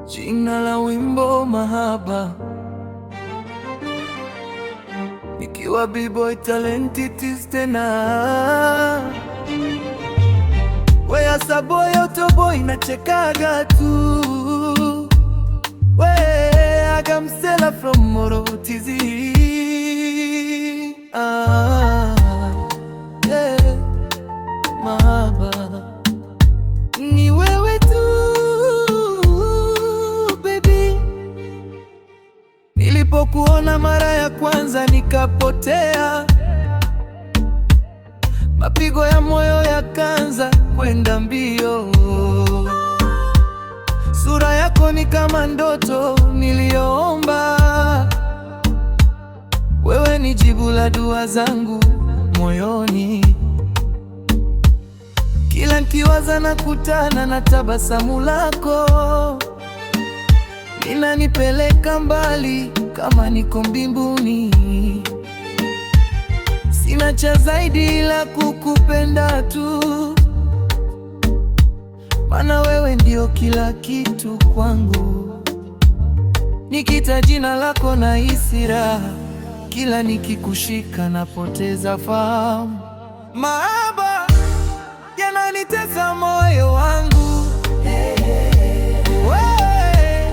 Jina la wimbo mahaba, nikiwa B-boy talented tena. We asa boy autoboy nachekaga tu. We aga msela from Moro TZ. Yeah. Mahaba ni wewe tu baby. Nilipokuona mara ya kwanza nikapotea, mapigo ya moyo yakaanza kwenda mbio. Sura yako ni kama ndoto niliyoomba, wewe ni jibu la dua zangu moyoni. Kila nikiwaza nakutana na tabasamu lako, linanipeleka mbali kama niko mbinguni. Sina cha zaidi ila kukupenda tu, maana wewe ndio kila kitu kwangu. Nikita jina lako nahisi raha, kila nikikushika napoteza fahamu. Mahaba yananitesa moyo wangu, wewe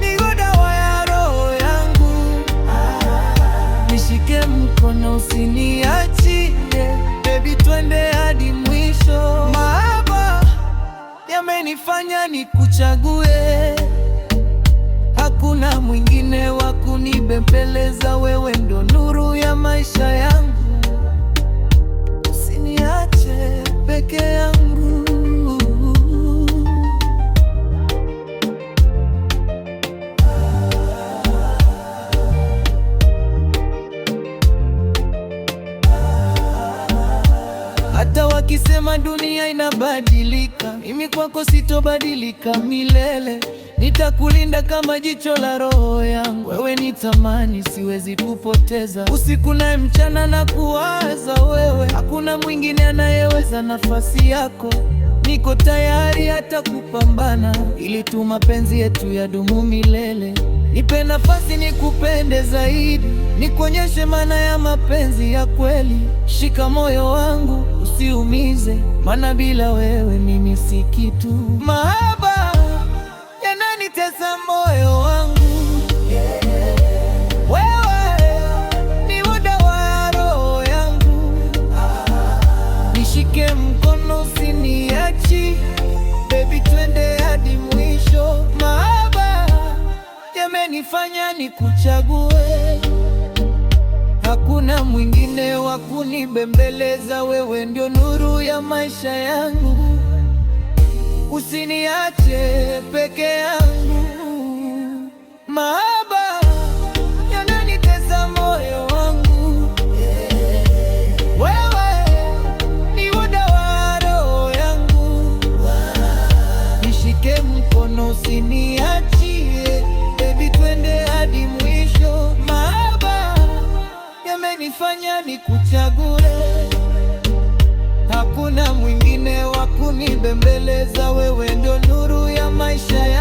ni dawa ya roho yangu. Nishike mkono usiniachie, baby twende hadi mwisho. Mahaba yamenifanya nikuchague, hakuna mwingine wa kunibembeleza. Wewe ndo nuru ya maisha yangu, usiniache peke yangu. Hata wakisema dunia inabadilika, mimi kwako sitobadilika milele. Nitakulinda kama jicho la roho yangu, wewe ni thamani siwezi kupoteza. Usiku na mchana na kuwaza wewe, hakuna mwingine anayeweza nafasi yako. Niko tayari hata kupambana ili tu mapenzi yetu yadumu milele. Nipe nafasi nikupende zaidi, nikuonyeshe maana ya mapenzi ya kweli. Shika moyo wangu usiumize, maana bila wewe mimi si kitu. Mahaba yananitesa moyo wangu, wewe ni dawa ya roho yangu. Nishike mkono usiniachi, baby twende hadi mwisho. Mahaba yamenifanya nikuchague, hakuna mwingine wa kunibembeleza. Wewe ndio nuru ya maisha yangu, usiniache peke yangu. Mahaba yananitesa moyo wangu, wewe ni dawa ya roho yangu. Nishike mkono usiniachie, baby twende hadi mwisho. Mahaba yamenifanya nikuchague, hakuna mwingine wa kunibembeleza. Wewe ndio nuru ya maisha yangu.